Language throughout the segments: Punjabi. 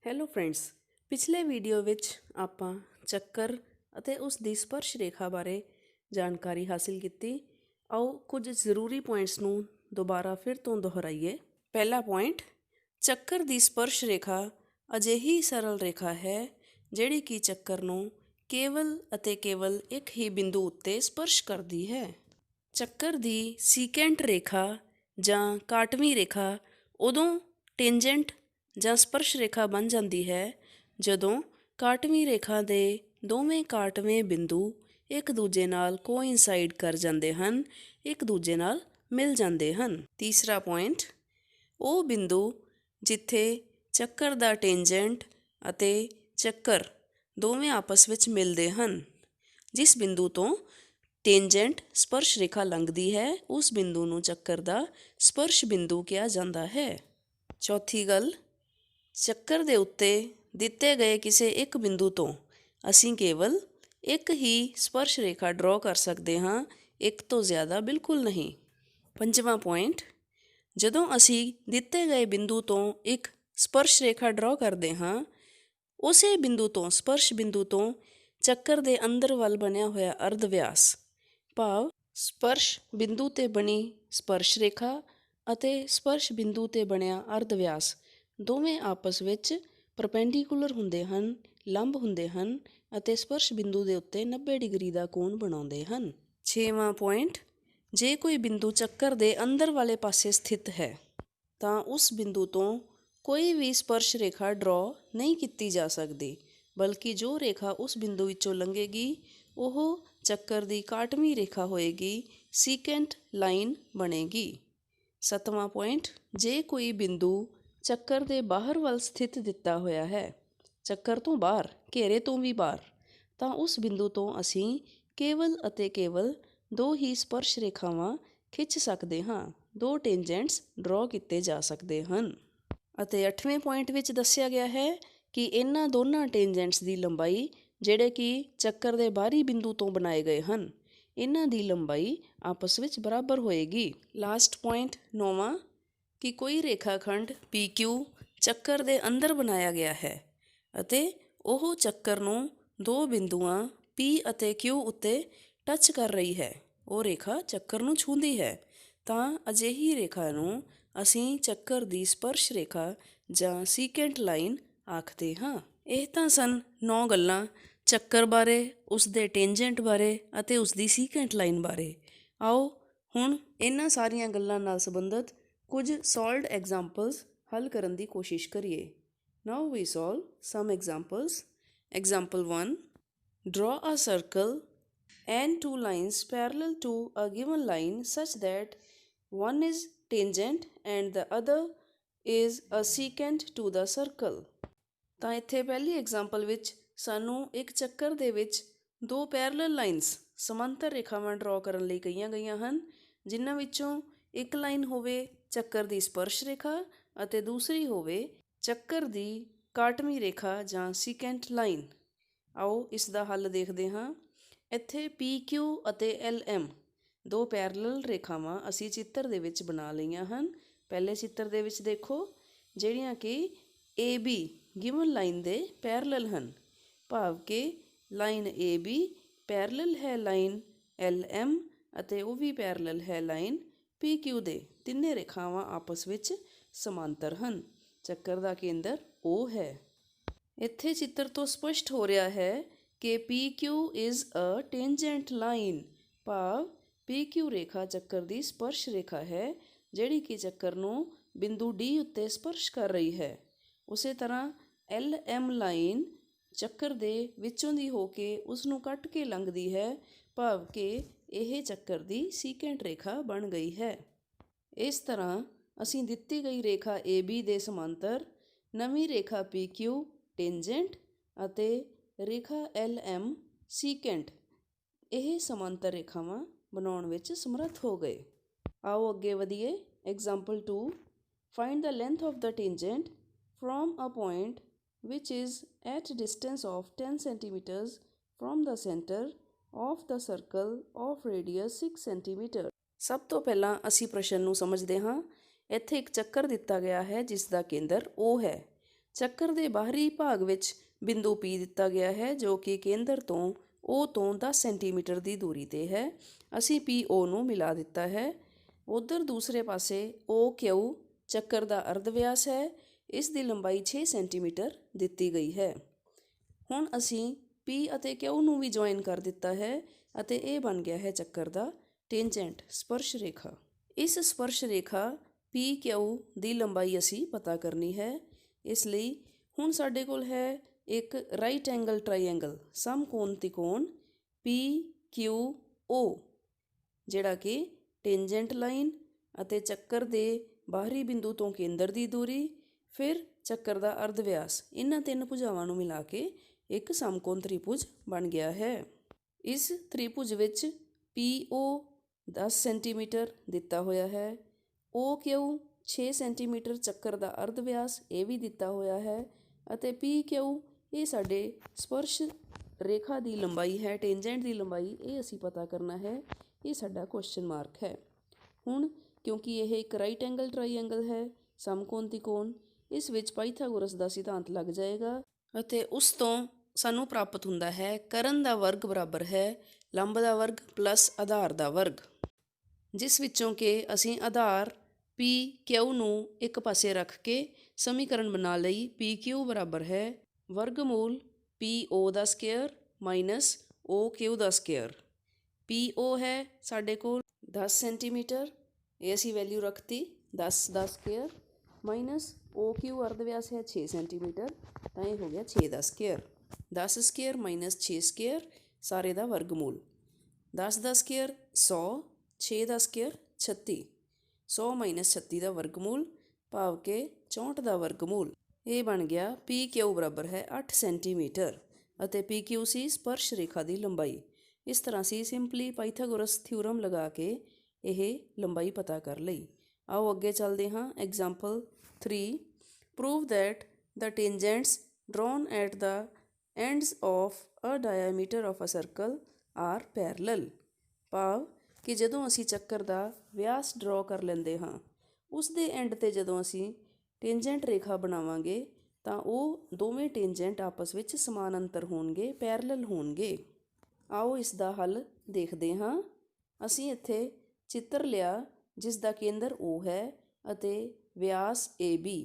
ਹੈਲੋ ਫਰੈਂਡਸ, ਪਿਛਲੇ ਵੀਡੀਓ ਵਿੱਚ ਆਪਾਂ ਚੱਕਰ ਅਤੇ ਉਸ ਦੀ ਸਪਰਸ਼ ਰੇਖਾ ਬਾਰੇ ਜਾਣਕਾਰੀ ਹਾਸਿਲ ਕੀਤੀ। ਆਓ ਕੁਝ ਜ਼ਰੂਰੀ ਪੁਆਇੰਟਸ ਨੂੰ ਦੁਬਾਰਾ ਫਿਰ ਤੋਂ ਦੁਹਰਾਈਏ। ਪਹਿਲਾ ਪੁਆਇੰਟ, ਚੱਕਰ ਦੀ ਸਪਰਸ਼ ਰੇਖਾ ਅਜਿਹੀ ਸਰਲ ਰੇਖਾ ਹੈ ਜਿਹੜੀ ਕਿ ਚੱਕਰ ਨੂੰ ਕੇਵਲ ਅਤੇ ਕੇਵਲ ਇੱਕ ਹੀ ਬਿੰਦੂ ਉੱਤੇ ਸਪਰਸ਼ ਕਰਦੀ ਹੈ। ਚੱਕਰ ਦੀ ਸੀਕੈਂਟ ਰੇਖਾ ਜਾਂ ਕਾਟਵੀਂ ਰੇਖਾ ਉਦੋਂ ਟੈਂਜੈਂਟ ਜਾਂ ਸਪਰਸ਼ ਰੇਖਾ ਬਣ ਜਾਂਦੀ ਹੈ ਜਦੋਂ ਕਾਟਵੀਂ ਰੇਖਾ ਦੇ ਦੋਵੇਂ ਕਾਟਵੇਂ ਬਿੰਦੂ ਇੱਕ ਦੂਜੇ ਨਾਲ ਕੋਇਨਸਾਈਡ ਕਰ ਜਾਂਦੇ ਹਨ, ਇੱਕ ਦੂਜੇ ਨਾਲ ਮਿਲ ਜਾਂਦੇ ਹਨ। ਤੀਸਰਾ ਪੁਆਇੰਟ, ਉਹ ਬਿੰਦੂ ਜਿੱਥੇ ਚੱਕਰ ਦਾ ਟੈਂਜੈਂਟ ਅਤੇ ਚੱਕਰ ਦੋਵੇਂ ਆਪਸ ਵਿੱਚ ਮਿਲਦੇ ਹਨ, ਜਿਸ ਬਿੰਦੂ ਤੋਂ ਟੈਂਜੈਂਟ ਸਪਰਸ਼ ਰੇਖਾ ਲੰਘਦੀ ਹੈ, ਉਸ ਬਿੰਦੂ ਨੂੰ ਚੱਕਰ ਦਾ ਸਪਰਸ਼ ਬਿੰਦੂ ਕਿਹਾ ਜਾਂਦਾ ਹੈ। ਚੌਥੀ ਗੱਲ, ਚੱਕਰ ਦੇ ਉੱਤੇ ਦਿੱਤੇ ਗਏ ਕਿਸੇ ਇੱਕ ਬਿੰਦੂ ਤੋਂ ਅਸੀਂ ਕੇਵਲ ਇੱਕ ਹੀ ਸਪਰਸ਼ ਰੇਖਾ ਡਰਾਅ ਕਰ ਸਕਦੇ ਹਾਂ, ਇੱਕ ਤੋਂ ਜ਼ਿਆਦਾ ਬਿਲਕੁਲ ਨਹੀਂ। ਪੰਜਵਾਂ ਪੁਆਇੰਟ, ਜਦੋਂ ਅਸੀਂ ਦਿੱਤੇ ਗਏ ਬਿੰਦੂ ਤੋਂ ਇੱਕ ਸਪਰਸ਼ ਰੇਖਾ ਡਰਾਅ ਕਰਦੇ ਹਾਂ, ਉਸੇ ਬਿੰਦੂ ਤੋਂ ਸਪਰਸ਼ ਬਿੰਦੂ ਤੋਂ ਚੱਕਰ ਦੇ ਅੰਦਰ ਵੱਲ ਬਣਿਆ ਹੋਇਆ ਅਰਧ ਵਿਆਸ, ਭਾਵ ਸਪਰਸ਼ ਬਿੰਦੂ 'ਤੇ ਬਣੀ ਸਪਰਸ਼ ਰੇਖਾ ਅਤੇ ਸਪਰਸ਼ ਬਿੰਦੂ 'ਤੇ ਬਣਿਆ ਅਰਧ ਵਿਆਸ ਦੋਵੇਂ ਆਪਸ ਵਿੱਚ ਪਰਪੈਂਡੀਕੂਲਰ ਹੁੰਦੇ ਹਨ, ਲੰਬ ਹੁੰਦੇ ਹਨ ਅਤੇ ਸਪਰਸ਼ ਬਿੰਦੂ ਦੇ ਉੱਤੇ 90 ਡਿਗਰੀ ਦਾ ਕੋਣ ਬਣਾਉਂਦੇ ਹਨ। ਛੇਵਾਂ ਪੁਆਇੰਟ, ਜੇ ਕੋਈ ਬਿੰਦੂ ਚੱਕਰ ਦੇ ਅੰਦਰ ਵਾਲੇ ਪਾਸੇ ਸਥਿਤ ਹੈ ਤਾਂ ਉਸ ਬਿੰਦੂ ਤੋਂ ਕੋਈ ਵੀ ਸਪਰਸ਼ ਰੇਖਾ ਡਰਾਅ ਨਹੀਂ ਕੀਤੀ ਜਾ ਸਕਦੀ, ਬਲਕਿ ਜੋ ਰੇਖਾ ਉਸ ਬਿੰਦੂ ਵਿੱਚੋਂ ਲੰਘੇਗੀ ਉਹ ਚੱਕਰ ਦੀ ਕਾਟਵੀਂ ਰੇਖਾ ਹੋਏਗੀ, ਸੀਕੈਂਟ ਲਾਈਨ ਬਣੇਗੀ। ਸੱਤਵਾਂ ਪੁਆਇੰਟ, ਜੇ ਕੋਈ ਬਿੰਦੂ ਚੱਕਰ ਦੇ ਬਾਹਰ ਵੱਲ ਸਥਿਤ ਦਿੱਤਾ ਹੋਇਆ ਹੈ, ਚੱਕਰ ਤੋਂ ਬਾਹਰ, ਘੇਰੇ ਤੋਂ ਵੀ ਬਾਹਰ, ਤਾਂ ਉਸ ਬਿੰਦੂ ਤੋਂ ਅਸੀਂ ਕੇਵਲ ਅਤੇ ਕੇਵਲ ਦੋ ਹੀ ਸਪਰਸ਼ ਰੇਖਾਵਾਂ ਖਿੱਚ ਸਕਦੇ ਹਾਂ, ਦੋ ਟੈਂਜੈਂਟਸ ਡਰਾਅ ਕੀਤੇ ਜਾ ਸਕਦੇ ਹਨ। ਅਤੇ 8ਵੇਂ ਪੁਆਇੰਟ ਵਿੱਚ ਦੱਸਿਆ ਗਿਆ ਹੈ ਕਿ ਇਹਨਾਂ ਦੋਨਾਂ ਟੈਂਜੈਂਟਸ ਦੀ ਲੰਬਾਈ, ਜਿਹੜੇ ਕਿ ਚੱਕਰ ਦੇ ਬਾਹਰੀ ਬਿੰਦੂ ਤੋਂ ਬਣਾਏ ਗਏ ਹਨ, ਇਹਨਾਂ ਦੀ ਲੰਬਾਈ ਆਪਸ ਵਿੱਚ ਬਰਾਬਰ ਹੋਏਗੀ। ਲਾਸਟ ਪੁਆਇੰਟ 9ਵਾਂ, ਕਿ ਕੋਈ ਰੇਖਾ ਖੰਡ PQ ਚੱਕਰ ਦੇ ਅੰਦਰ ਬਣਾਇਆ ਗਿਆ ਹੈ ਅਤੇ ਉਹ ਚੱਕਰ ਨੂੰ ਦੋ ਬਿੰਦੂਆਂ P ਅਤੇ Q ਉੱਤੇ ਟੱਚ ਕਰ ਰਹੀ ਹੈ, ਉਹ ਰੇਖਾ ਚੱਕਰ ਨੂੰ ਛੂੰਹਦੀ ਹੈ, ਤਾਂ ਅਜਿਹੀ ਰੇਖਾ ਨੂੰ ਅਸੀਂ ਚੱਕਰ ਦੀ ਸਪਰਸ਼ ਰੇਖਾ ਜਾਂ ਸੀਕੈਂਟ ਲਾਈਨ ਆਖਦੇ ਹਾਂ। ਇਹ ਤਾਂ ਸਨ 9 ਗੱਲਾਂ ਚੱਕਰ ਬਾਰੇ, ਉਸ ਦੇ ਟੈਂਜੈਂਟ ਬਾਰੇ ਅਤੇ ਉਸ ਦੀ ਸੀਕੈਂਟ ਲਾਈਨ ਬਾਰੇ। ਆਓ ਹੁਣ ਇਹਨਾਂ ਸਾਰੀਆਂ ਗੱਲਾਂ ਨਾਲ ਸੰਬੰਧਿਤ ਕੁਝ ਸੋਲਵਡ ਐਗਜ਼ਾਮਪਲਸ ਹੱਲ ਕਰਨ ਦੀ ਕੋਸ਼ਿਸ਼ ਕਰੀਏ। ਨਾਓ ਵੀ ਸੋਲਵ ਸਮ ਐਗਜ਼ਾਮਪਲਸ। ਐਗਜ਼ਾਮਪਲ 1, ਡਰਾ ਅ circle and two lines parallel to a given line such that one is tangent and the other is a secant to the circle। ਤਾਂ ਇੱਥੇ ਪਹਿਲੀ ਐਗਜ਼ਾਮਪਲ ਵਿੱਚ ਸਾਨੂੰ ਇੱਕ ਚੱਕਰ ਦੇ ਵਿੱਚ ਦੋ ਪੈਰਲਲ ਲਾਈਨਸ, ਸਮਾਂਤਰ ਰੇਖਾਵਾਂ ਡਰਾ ਕਰਨ ਲਈ ਕਹੀਆਂ ਗਈਆਂ ਹਨ, ਜਿਨ੍ਹਾਂ ਵਿੱਚੋਂ ਇੱਕ ਲਾਈਨ ਹੋਵੇ ਚੱਕਰ ਦੀ ਸਪਰਸ਼ ਰੇਖਾ ਅਤੇ ਦੂਸਰੀ ਹੋਵੇ ਚੱਕਰ ਦੀ ਕਾਟਵੀਂ ਰੇਖਾ ਜਾਂ ਸੀਕੈਂਟ ਲਾਈਨ। ਆਓ ਇਸ ਦਾ ਹੱਲ ਦੇਖਦੇ ਹਾਂ। ਇੱਥੇ PQ ਅਤੇ LM ਦੋ ਪੈਰਲਲ ਰੇਖਾਵਾਂ ਅਸੀਂ ਚਿੱਤਰ ਦੇ ਵਿੱਚ ਬਣਾ ਲਈਆਂ ਹਨ। ਪਹਿਲੇ ਚਿੱਤਰ ਦੇ ਵਿੱਚ ਦੇਖੋ, ਜਿਹੜੀਆਂ ਕਿ AB ਗਿਵਨ ਲਾਈਨ ਦੇ ਪੈਰਲਲ ਹਨ, ਭਾਵ ਕਿ ਲਾਈਨ AB ਪੈਰਲਲ ਹੈ ਲਾਈਨ LM ਅਤੇ ਉਹ ਵੀ ਪੈਰਲਲ ਹੈ ਲਾਈਨ PQ ਦੇ। ਤਿੰਨੇ ਰੇਖਾਵਾਂ ਆਪਸ ਵਿੱਚ ਸਮਾਂਤਰ ਹਨ। ਚੱਕਰ ਦਾ ਕੇਂਦਰ O ਹੈ। ਇੱਥੇ ਚਿੱਤਰ ਤੋਂ ਸਪਸ਼ਟ ਹੋ ਰਿਹਾ ਹੈ ਕਿ PQ is a tangent line, ਭਾਵ PQ ਰੇਖਾ ਚੱਕਰ ਦੀ ਸਪਰਸ਼ ਰੇਖਾ ਹੈ, ਜਿਹੜੀ ਕਿ ਚੱਕਰ ਨੂੰ ਬਿੰਦੂ D ਉੱਤੇ ਸਪਰਸ਼ ਕਰ ਰਹੀ ਹੈ। ਉਸੇ ਤਰ੍ਹਾਂ LM ਲਾਈਨ ਚੱਕਰ ਦੇ ਵਿੱਚੋਂ ਦੀ ਹੋ ਕੇ ਉਸ ਨੂੰ ਕੱਟ ਕੇ ਲੰਘਦੀ ਹੈ, ਭਾਵ ਕਿ ਇਹ ਚੱਕਰ ਦੀ ਸੀਕੈਂਟ ਰੇਖਾ ਬਣ ਗਈ ਹੈ। ਇਸ ਤਰ੍ਹਾਂ ਅਸੀਂ ਦਿੱਤੀ ਗਈ ਰੇਖਾ AB ਦੇ ਸਮਾਂਤਰ ਨਵੀਂ ਰੇਖਾ PQ ਟੈਂਜੈਂਟ ਅਤੇ ਰੇਖਾ LM ਸੀਕੈਂਟ, ਇਹ ਸਮਾਂਤਰ ਰੇਖਾਵਾਂ ਬਣਾਉਣ ਵਿੱਚ ਸਮਰੱਥ ਹੋ ਗਏ। ਆਓ ਅੱਗੇ ਵਧੀਏ। Example 2, find the length of the tangent from a point which is at distance of 10 centimeters from the center of the circle of radius 6 centimeter। ਸਭ ਤੋਂ ਪਹਿਲਾਂ ਅਸੀਂ ਪ੍ਰਸ਼ਨ ਨੂੰ ਸਮਝਦੇ ਹਾਂ। ਇੱਥੇ ਇੱਕ ਚੱਕਰ ਦਿੱਤਾ ਗਿਆ ਹੈ ਜਿਸ ਦਾ ਕੇਂਦਰ O ਹੈ। ਚੱਕਰ ਦੇ ਬਾਹਰੀ ਭਾਗ ਵਿੱਚ ਬਿੰਦੂ P ਦਿੱਤਾ ਗਿਆ ਹੈ ਜੋ ਕਿ ਕੇਂਦਰ ਤੋਂ O ਤੋਂ 10 ਸੈਂਟੀਮੀਟਰ ਦੀ ਦੂਰੀ ਤੇ ਹੈ। ਅਸੀਂ PO ਨੂੰ ਮਿਲਾ ਦਿੱਤਾ ਹੈ। ਉਧਰ ਦੂਸਰੇ ਪਾਸੇ OQ ਚੱਕਰ ਦਾ ਅਰਧ ਵਿਆਸ ਹੈ। ਇਸ ਦੀ ਲੰਬਾਈ 6 ਸੈਂਟੀਮੀਟਰ ਦਿੱਤੀ ਗਈ ਹੈ। ਹੁਣ ਅਸੀਂ P ਅਤੇ Q ਨੂੰ ਵੀ ਜੁਆਇਨ ਕਰ ਦਿੱਤਾ ਹੈ ਅਤੇ ਇਹ ਬਣ ਗਿਆ ਹੈ ਚੱਕਰ ਦਾ ਟੈਂਜੈਂਟ ਸਪਰਸ਼ ਰੇਖਾ। ਇਸ ਸਪਰਸ਼ ਰੇਖਾ PQ ਦੀ ਲੰਬਾਈ ਅਸੀਂ ਪਤਾ ਕਰਨੀ ਹੈ। ਇਸ ਲਈ ਹੁਣ ਸਾਡੇ ਕੋਲ ਹੈ ਇੱਕ ਰਾਈਟ ਐਂਗਲ ਟਰਾਈਐਂਗਲ ਸਮਕੋਣ ਤਿਕੋਣ PQO, ਜਿਹੜਾ ਕਿ ਟੈਂਜੈਂਟ ਲਾਈਨ ਅਤੇ ਚੱਕਰ ਦੇ ਬਾਹਰੀ ਬਿੰਦੂ ਤੋਂ ਕੇਂਦਰ ਦੀ ਦੂਰੀ, ਫਿਰ ਚੱਕਰ ਦਾ ਅਰਧ ਵਿਆਸ, ਇਹਨਾਂ ਤਿੰਨ ਭੁਜਾਵਾਂ ਨੂੰ ਮਿਲਾ ਕੇ ਇੱਕ ਸਮਕੋਣ ਤ੍ਰਿਭੁਜ ਬਣ ਗਿਆ ਹੈ। ਇਸ ਤ੍ਰਿਭੁਜ ਵਿੱਚ PO 10 ਸੈਂਟੀਮੀਟਰ ਦਿੱਤਾ ਹੋਇਆ ਹੈ। OQ 6 ਸੈਂਟੀਮੀਟਰ ਚੱਕਰ ਦਾ ਅਰਧ ਵਿਆਸ ਇਹ ਵੀ ਦਿੱਤਾ ਹੋਇਆ ਹੈ ਅਤੇ PQ ਇਹ ਸਾਡੇ ਸਪਰਸ਼ ਰੇਖਾ ਦੀ ਲੰਬਾਈ ਹੈ, ਟੈਂਜੈਂਟ ਦੀ ਲੰਬਾਈ, ਇਹ ਅਸੀਂ ਪਤਾ ਕਰਨਾ ਹੈ। ਇਹ ਸਾਡਾ ਕੁਐਸਚਨ ਮਾਰਕ ਹੈ। ਹੁਣ ਕਿਉਂਕਿ ਇਹ ਇੱਕ ਰਾਈਟ ਐਂਗਲ ਟਰਾਈਐਂਗਲ ਹੈ, ਸਮਕੋਣ ਤਿਕੋਣ, ਇਸ ਵਿੱਚ ਪਾਈਥਾਗੋਰਸ ਦਾ ਸਿਧਾਂਤ ਲੱਗ ਜਾਏਗਾ ਅਤੇ ਉਸ ਤੋਂ ਸਾਨੂੰ ਪ੍ਰਾਪਤ ਹੁੰਦਾ ਹੈ ਕਰਨ ਦਾ ਵਰਗ ਬਰਾਬਰ ਹੈ ਲੰਬ ਦਾ ਵਰਗ ਪਲੱਸ ਆਧਾਰ ਦਾ ਵਰਗ, ਜਿਸ ਵਿੱਚੋਂ ਕਿ ਅਸੀਂ ਆਧਾਰ PQ ਨੂੰ ਇੱਕ ਪਾਸੇ ਰੱਖ ਕੇ ਸਮੀਕਰਨ ਬਣਾ ਲਈ। PQ ਬਰਾਬਰ ਹੈ ਵਰਗਮੂਲ PO ਦਾ ਸਕੁਅਰ ਮਾਈਨਸ OQ ਦਾ ਸਕੁਅਰ। PO ਹੈ ਸਾਡੇ ਕੋਲ 10 ਸੈਂਟੀਮੀਟਰ, ਇਹ ਅਸੀਂ ਵੈਲਿਊ ਰੱਖਤੀ 10 ਦਾ ਸਕੁਅਰ, ਮਾਈਨਸ OQ ਅਰਧ ਵਿਆਸ ਹੈ 6 ਸੈਂਟੀਮੀਟਰ, ਤਾਂ ਇਹ ਹੋ ਗਿਆ 6 ਦਾ ਸਕੁਅਰ। 10 ਸਕੁਅਰ ਮਾਈਨਸ 6 ਸਕੁਅਰ ਸਾਰੇ ਦਾ ਵਰਗਮੂਲ। 10 ਦਾ ਸਕੁਅਰ 100, 6 ਦਾ ਸਕੁਅਰ 36, 100 ਮਾਈਨਸ 36 ਦਾ ਵਰਗਮੂਲ ਭਾਵ ਕਿ 64 ਦਾ ਵਰਗਮੂਲ। ਇਹ ਬਣ ਗਿਆ PQ ਬਰਾਬਰ ਹੈ 8 ਸੈਂਟੀਮੀਟਰ ਅਤੇ PQ ਸੀ ਸਪਰਸ਼ ਰੇਖਾ ਦੀ ਲੰਬਾਈ। ਇਸ ਤਰ੍ਹਾਂ ਅਸੀਂ ਸਿੰਪਲੀ ਪਾਈਥਾਗੋਰਸ ਥਿਊਰਮ ਲਗਾ ਕੇ ਇਹ ਲੰਬਾਈ ਪਤਾ ਕਰ ਲਈ। ਆਓ ਅੱਗੇ ਚੱਲਦੇ ਹਾਂ। Example 3, prove that the tangents drawn at the ends of a diameter of a circle are parallel। ਭਾਵ ਕਿ ਜਦੋਂ ਅਸੀਂ ਚੱਕਰ ਦਾ ਵਿਆਸ ਡਰਾ ਕਰ ਲੈਂਦੇ ਹਾਂ, ਉਸ ਦੇ ਐਂਡ 'ਤੇ ਜਦੋਂ ਅਸੀਂ ਟੈਂਜੈਂਟ ਰੇਖਾ ਬਣਾਵਾਂਗੇ ਤਾਂ ਉਹ ਦੋਵੇਂ ਟੈਂਜੈਂਟ ਆਪਸ ਵਿੱਚ ਸਮਾਨ ਅੰਤਰ ਹੋਣਗੇ, ਪੈਰਲਲ ਹੋਣਗੇ। ਆਓ ਇਸ ਦਾ ਹੱਲ ਦੇਖਦੇ ਹਾਂ। ਅਸੀਂ ਇੱਥੇ ਚਿੱਤਰ ਲਿਆ ਜਿਸ ਦਾ ਕੇਂਦਰ O ਹੈ ਅਤੇ ਵਿਆਸ AB।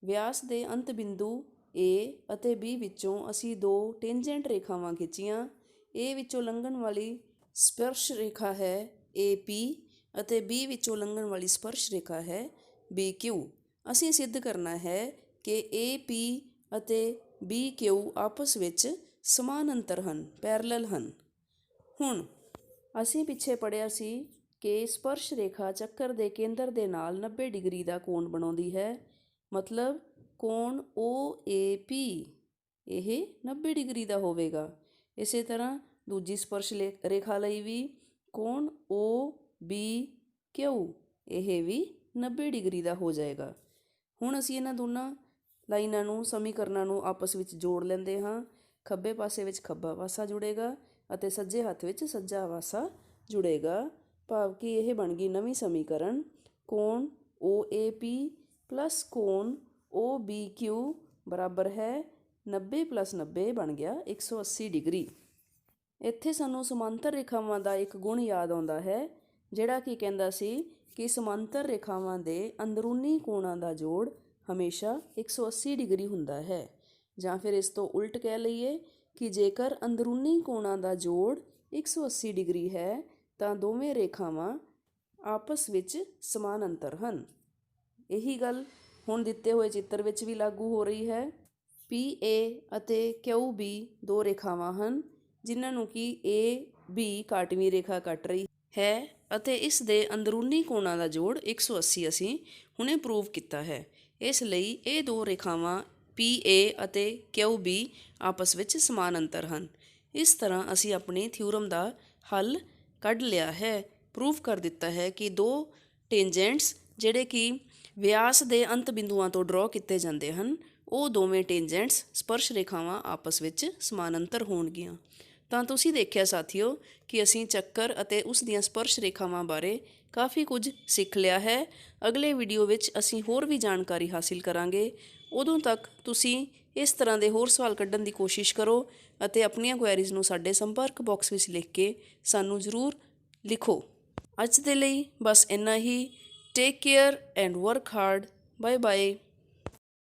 ਵਿਆਸ ਦੇ ਅੰਤ ਬਿੰਦੂ A ਅਤੇ B ਵਿੱਚੋਂ ਅਸੀਂ ਦੋ ਟੈਂਜੈਂਟ ਰੇਖਾਵਾਂ ਖਿੱਚੀਆਂ। A ਵਿੱਚੋਂ ਲੰਘਣ ਵਾਲੀ ਸਪਰਸ਼ ਰੇਖਾ ਹੈ AP ਅਤੇ B ਵਿੱਚੋਂ ਲੰਘਣ ਵਾਲੀ ਸਪਰਸ਼ ਰੇਖਾ ਹੈ BQ। ਅਸੀਂ ਸਿੱਧ ਕਰਨਾ ਹੈ ਕਿ AP ਅਤੇ BQ ਆਪਸ ਵਿੱਚ ਸਮਾਨ ਅੰਤਰ ਹਨ, ਪੈਰਲਲ ਹਨ। ਹੁਣ ਅਸੀਂ ਪਿੱਛੇ ਪੜ੍ਹਿਆ ਸੀ ਕਿ ਸਪਰਸ਼ ਰੇਖਾ ਚੱਕਰ ਦੇ ਕੇਂਦਰ ਦੇ ਨਾਲ 90 ਡਿਗਰੀ ਦਾ ਕੋਣ ਬਣਾਉਂਦੀ ਹੈ, ਮਤਲਬ ਕੋਣ OAP ਇਹ 90 ਡਿਗਰੀ ਦਾ ਹੋਵੇਗਾ। ਇਸੇ ਤਰ੍ਹਾਂ ਦੂਜੀ ਸਪਰਸ਼ ਰੇਖਾ ਲਈ ਵੀ ਕੋਣ OBQ ਇਹ ਵੀ 90 ਡਿਗਰੀ ਦਾ ਹੋ ਜਾਏਗਾ। ਹੁਣ ਅਸੀਂ ਇਹਨਾਂ ਦੋਨਾਂ ਲਾਈਨਾਂ ਨੂੰ, ਸਮੀਕਰਨਾਂ ਨੂੰ ਆਪਸ ਵਿੱਚ ਜੋੜ ਲੈਂਦੇ ਹਾਂ। ਖੱਬੇ ਪਾਸੇ ਵਿੱਚ ਖੱਬਾ ਪਾਸਾ ਜੁੜੇਗਾ ਅਤੇ ਸੱਜੇ ਹੱਥ ਵਿੱਚ ਸੱਜਾ ਪਾਸਾ ਜੁੜੇਗਾ, ਭਾਵ ਕਿ ਇਹ ਬਣ ਗਈ ਨਵੀਂ ਸਮੀਕਰਨ ਕੋਣ OAP ਪਲੱਸ ਕੋਣ OBQ ਬਰਾਬਰ ਹੈ 90 ਪਲੱਸ 90 ਬਣ ਗਿਆ 180 ਡਿਗਰੀ। ਇੱਥੇ ਸਾਨੂੰ ਸਮਾਂਤਰ ਰੇਖਾਵਾਂ ਦਾ ਇੱਕ ਗੁਣ ਯਾਦ ਆਉਂਦਾ ਹੈ, ਜਿਹੜਾ ਕਿ ਕਹਿੰਦਾ ਸੀ ਕਿ ਸਮਾਂਤਰ ਰੇਖਾਵਾਂ ਦੇ ਅੰਦਰੂਨੀ ਕੋਣਾਂ ਦਾ ਜੋੜ ਹਮੇਸ਼ਾ 180 ਡਿਗਰੀ ਹੁੰਦਾ ਹੈ। ਜਾਂ ਫਿਰ ਇਸ ਤੋਂ ਉਲਟ ਕਹਿ ਲਈਏ ਕਿ ਜੇਕਰ ਅੰਦਰੂਨੀ ਕੋਣਾਂ ਦਾ ਜੋੜ 180 ਡਿਗਰੀ ਹੈ ਤਾਂ ਦੋਵੇਂ ਰੇਖਾਵਾਂ ਆਪਸ ਵਿੱਚ ਸਮਾਨ ਅੰਤਰ ਹਨ। ਇਹੀ ਗੱਲ ਹੁਣ ਦਿੱਤੇ ਹੋਏ ਚਿੱਤਰ ਵਿੱਚ ਵੀ ਲਾਗੂ ਹੋ ਰਹੀ ਹੈ। PA ਅਤੇ QB ਦੋ ਰੇਖਾਵਾਂ ਹਨ ਜਿਨ੍ਹਾਂ ਨੂੰ ਕਿ AB ਕਾਟਵੀਂ ਰੇਖਾ ਕੱਟ ਰਹੀ ਹੈ ਅਤੇ ਇਸ ਦੇ ਅੰਦਰੂਨੀ ਕੋਣਾਂ ਦਾ ਜੋੜ 180 ਅਸੀਂ ਹੁਣੇ ਪ੍ਰੂਵ ਕੀਤਾ ਹੈ। ਇਸ ਲਈ ਇਹ ਦੋ ਰੇਖਾਵਾਂ PA ਅਤੇ QB ਆਪਸ ਵਿੱਚ ਸਮਾਨ ਅੰਤਰ ਹਨ। ਇਸ ਤਰ੍ਹਾਂ ਅਸੀਂ ਆਪਣੀ ਥਿਊਰਮ ਦਾ ਹੱਲ ਕੱਢ ਲਿਆ ਹੈ, ਪ੍ਰੂਵ ਕਰ ਦਿੱਤਾ ਹੈ ਕਿ ਦੋ ਟੈਂਜੈਂਟਸ ਜਿਹੜੇ ਕਿ ਵਿਆਸ ਦੇ ਅੰਤ ਬਿੰਦੂਆਂ ਤੋਂ ਡਰਾ ਕੀਤੇ ਜਾਂਦੇ ਹਨ, ਉਹ ਦੋਵੇਂ ਟੈਂਜੈਂਟਸ ਸਪਰਸ਼ ਰੇਖਾਵਾਂ ਆਪਸ ਵਿੱਚ ਸਮਾਨ ਅੰਤਰ ਹੋਣਗੀਆਂ। ਤਾਂ ਤੁਸੀਂ ਦੇਖਿਆ ਸਾਥੀਓ ਕਿ ਅਸੀਂ ਚੱਕਰ ਅਤੇ ਉਸ ਦੀਆਂ ਸਪਰਸ਼ ਰੇਖਾਵਾਂ ਬਾਰੇ ਕਾਫੀ ਕੁਝ ਸਿੱਖ ਲਿਆ ਹੈ। ਅਗਲੇ ਵੀਡੀਓ ਵਿੱਚ ਅਸੀਂ ਹੋਰ ਵੀ ਜਾਣਕਾਰੀ ਹਾਸਿਲ ਕਰਾਂਗੇ। ਉਦੋਂ ਤੱਕ ਤੁਸੀਂ ਇਸ ਤਰ੍ਹਾਂ ਦੇ ਹੋਰ ਸਵਾਲ ਕੱਢਣ ਦੀ ਕੋਸ਼ਿਸ਼ ਕਰੋ ਅਤੇ ਆਪਣੀਆਂ ਕੁਐਰੀਜ਼ ਨੂੰ ਸਾਡੇ ਸੰਪਰਕ ਬਾਕਸ ਵਿੱਚ ਲਿਖ ਕੇ ਸਾਨੂੰ ਜ਼ਰੂਰ ਲਿਖੋ। ਅੱਜ ਦੇ ਲਈ ਬਸ ਇੰਨਾ ਹੀ। Take care and work hard. Bye bye.